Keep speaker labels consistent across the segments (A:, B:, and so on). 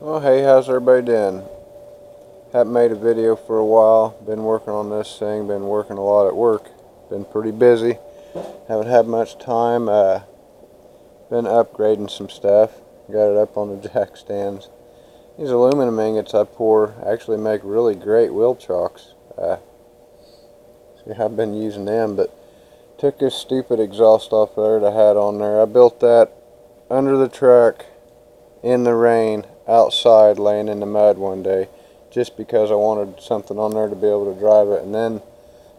A: Well, hey, how's everybody doing? Haven't made a video for a while. Been working on this thing. Been working a lot at work. Been pretty busy. Haven't had much time. Been upgrading some stuff. Got it up on the jack stands. These aluminum ingots I pour actually make really great wheel chocks. See, I've been using them, but took this stupid exhaust off there that I had on there. I built that under the truck, in the rain, outside, laying in the mud one day, just because I wanted something on there to be able to drive it. And then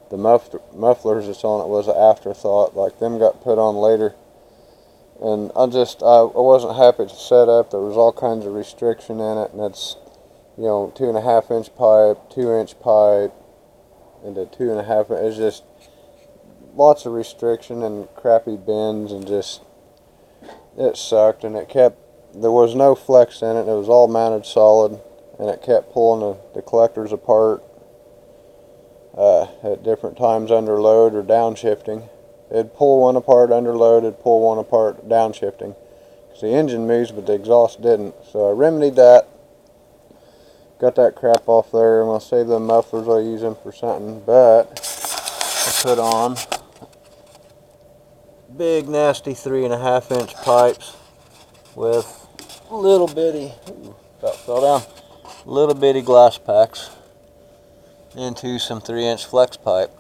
A: the mufflers that's on it was an afterthought. Like, them got put on later, and I wasn't happy to set up. There was all kinds of restriction in it, and it's, 2.5-inch pipe, 2-inch pipe, and a 2.5. It's just lots of restriction and crappy bends, and just, it sucked. And there was no flex in it. It was all mounted solid, and it kept pulling the collectors apart at different times under load or downshifting. It'd pull one apart under load, it'd pull one apart downshifting. Because the engine moves, but the exhaust didn't. So I remedied that. Got that crap off there. I'm going to save them mufflers. I'll use them for something. But I put on big, nasty 3.5-inch pipes with little bitty, about fell down, little bitty glass packs into some 3-inch flex pipe.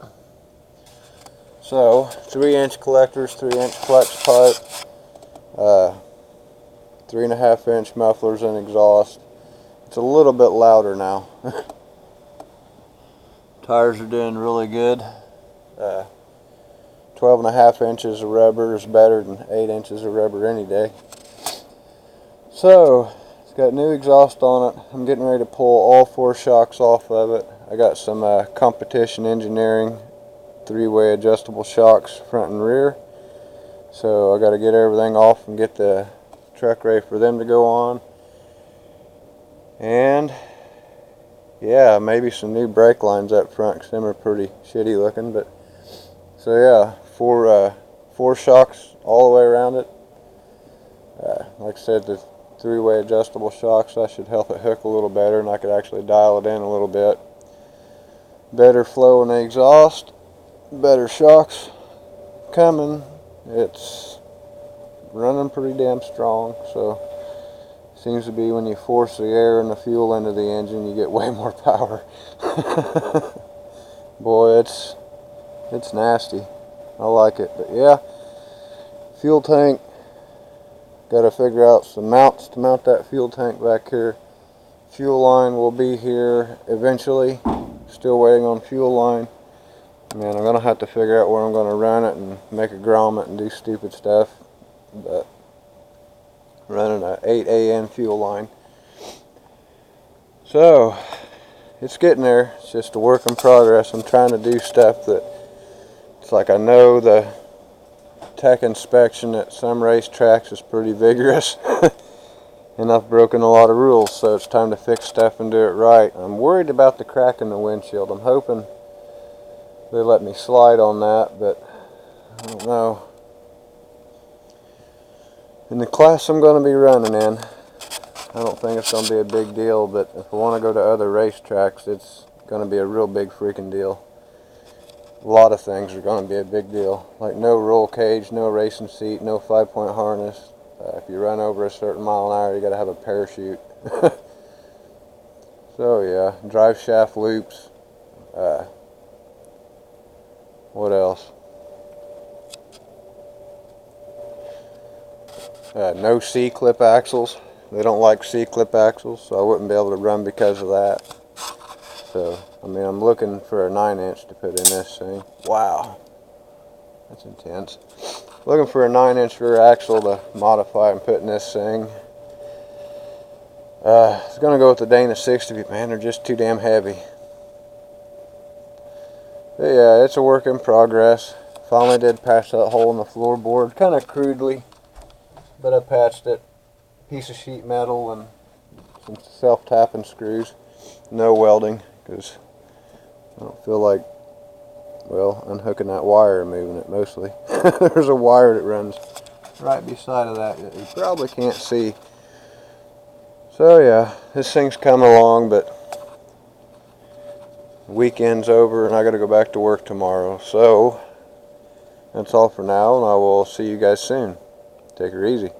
A: So 3-inch collectors, 3-inch flex pipe, 3.5-inch mufflers and exhaust. It's a little bit louder now. Tires are doing really good. 12.5 inches of rubber is better than 8 inches of rubber any day. So it's got new exhaust on it. I'm getting ready to pull all 4 shocks off of it. I got some Competition Engineering 3-way adjustable shocks front and rear. So I got to get everything off and get the truck ready for them to go on. And yeah, maybe some new brake lines up front, because them are pretty shitty looking. But so yeah, 4 shocks all the way around it. Like I said, the 3-way adjustable shocks, that should help it hook a little better, and I could actually dial it in a little bit. Better flow in the exhaust, better shocks coming. It's running pretty damn strong. So seems to be when you force the air and the fuel into the engine, you get way more power. Boy, it's nasty. I like it. But yeah, fuel tank, got to figure out some mounts to mount that fuel tank back here. Fuel line will be here eventually. Still waiting on fuel line. Man, I'm going to have to figure out where I'm going to run it and make a grommet and do stupid stuff. But running a 8 AN fuel line. So it's getting there. It's just a work in progress. I'm trying to do stuff that, it's like, I know the tech inspection at some racetracks is pretty vigorous. And I've broken a lot of rules, so it's time to fix stuff and do it right. I'm worried about the crack in the windshield. I'm hoping they let me slide on that, but I don't know. In the class I'm going to be running in, I don't think it's going to be a big deal, but if I want to go to other racetracks, it's going to be a real big freaking deal. A lot of things are going to be a big deal, like no roll cage, no racing seat, no 5-point harness. If you run over a certain mile an hour, you got to have a parachute. So yeah, drive shaft loops. What else? No C-clip axles. They don't like C-clip axles, so I wouldn't be able to run because of that. So, I mean, I'm looking for a 9-inch to put in this thing. Wow, that's intense. Looking for a 9-inch rear axle to modify and put in this thing. It's going to go with the Dana 60, but man, they're just too damn heavy. But yeah, it's a work in progress. Finally did patch that hole in the floorboard, kind of crudely, but I patched it. Piece of sheet metal and some self-tapping screws. No welding, because I don't feel like, well, unhooking that wire and moving it mostly. There's a wire that runs right beside of that you probably can't see. So yeah, this thing's coming along, but weekend's over and I gotta go back to work tomorrow. So that's all for now, and I will see you guys soon. Take her easy.